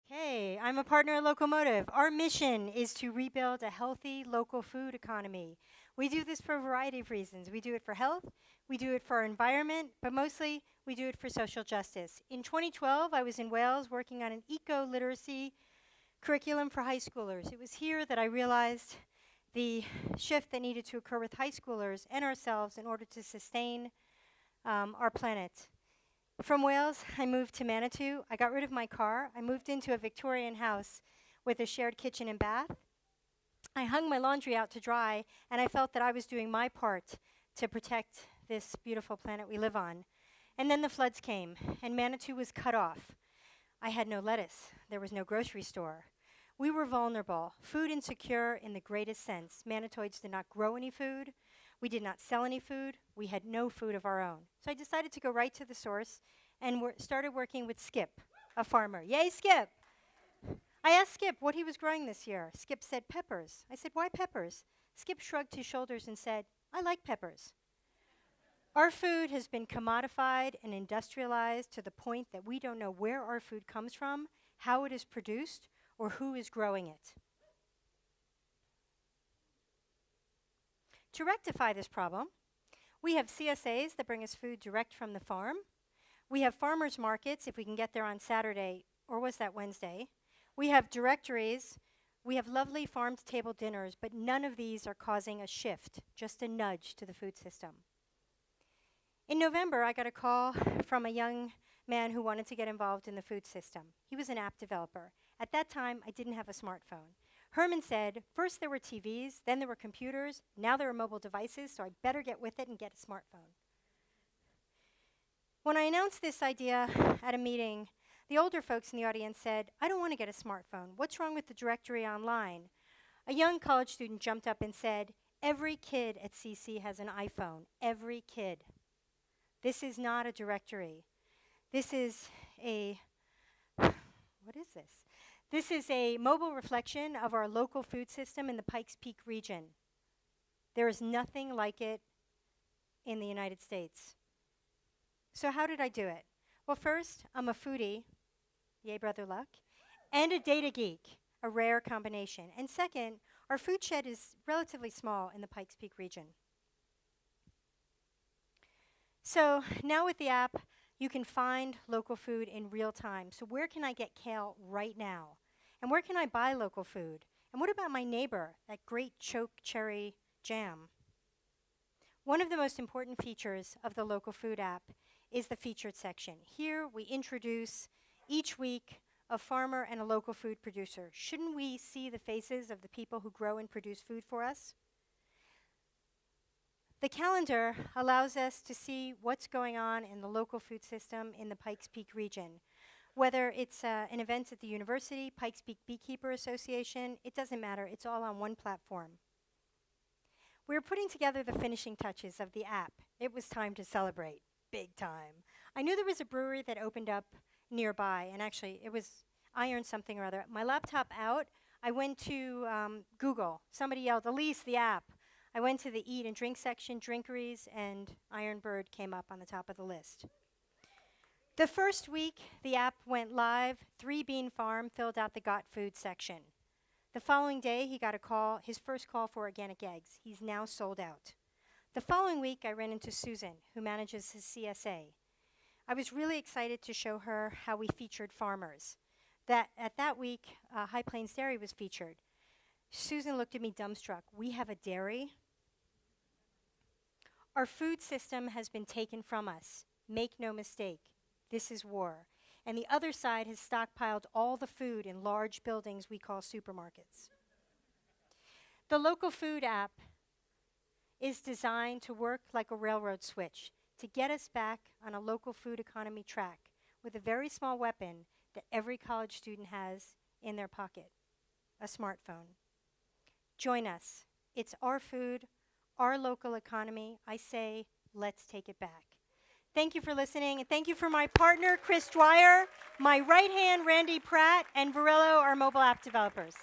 Hey, I'm a partner at Locomotive. Our mission is to rebuild a healthy local food economy. We do this for a variety of reasons. We do it for health, we do it for our environment, but mostly we do it for social justice. In 2012, I was in Wales working on an eco-literacy curriculum for high schoolers. It was here that I realized the shift that needed to occur with high schoolers and ourselves in order to sustain our planet. From Wales, I moved to Manitou. I got rid of my car. I moved into a Victorian house with a shared kitchen and bath. I hung my laundry out to dry, and I felt that I was doing my part to protect this beautiful planet we live on. And then the floods came, and Manitou was cut off. I had no lettuce. There was no grocery store. We were vulnerable, food insecure in the greatest sense. Manitoids did not grow any food. We did not sell any food. We had no food of our own. So I decided to go right to the source and started working with Skip, a farmer. Yay, Skip! I asked Skip what he was growing this year. Skip said peppers. I said, why peppers? Skip shrugged his shoulders and said, I like peppers. Our food has been commodified and industrialized to the point that we don't know where our food comes from, how it is produced, or who is growing it. To rectify this problem, we have CSAs that bring us food direct from the farm. We have farmers markets, if we can get there on Saturday, or was that Wednesday? We have directories. We have lovely farm-to-table dinners, but none of these are causing a shift, just a nudge to the food system. In November, I got a call from a young man who wanted to get involved in the food system. He was an app developer. At that time, I didn't have a smartphone. Herman said, first there were TVs, then there were computers, now there are mobile devices, so I better get with it and get a smartphone. When I announced this idea at a meeting, the older folks in the audience said, I don't want to get a smartphone. What's wrong with the directory online? A young college student jumped up and said, every kid at CC has an iPhone. Every kid. This is not a directory. This is a, what is this? This is a mobile reflection of our local food system in the Pikes Peak region. There is nothing like it in the United States. So how did I do it? Well, first, I'm a foodie, yay brother luck, and a data geek, a rare combination. And second, our food shed is relatively small in the Pikes Peak region. So now with the app, you can find local food in real time. So where can I get kale right now? And where can I buy local food? And what about my neighbor, that great choke cherry jam? One of the most important features of the local food app is the featured section. Here we introduce each week a farmer and a local food producer. Shouldn't we see the faces of the people who grow and produce food for us? The calendar allows us to see what's going on in the local food system in the Pikes Peak region. Whether it's an event at the university, Pikes Peak Beekeeper Association, it doesn't matter, it's all on one platform. We're putting together the finishing touches of the app. It was time to celebrate, big time. I knew there was a brewery that opened up nearby, and actually it was Iron something or other. My laptop out, I went to Google. Somebody yelled, Elise, the app. I went to the eat and drink section, Drinkeries, and Iron Bird came up on the top of the list. The first week the app went live, 3 Bean Farm filled out the Got Food section. The following day he got a call, his first call for organic eggs. He's now sold out. The following week I ran into Susan, who manages his CSA. I was really excited to show her how we featured farmers. At that week, High Plains Dairy was featured. Susan looked at me dumbstruck. We have a dairy? Our food system has been taken from us. Make no mistake, this is war. And the other side has stockpiled all the food in large buildings we call supermarkets. The local food app is designed to work like a railroad switch, to get us back on a local food economy track with a very small weapon that every college student has in their pocket, a smartphone. Join us. It's our food, our local economy. I say, let's take it back. Thank you for listening, and thank you for my partner, Chris Dwyer, my right hand, Randy Pratt, and Varillo, our mobile app developers.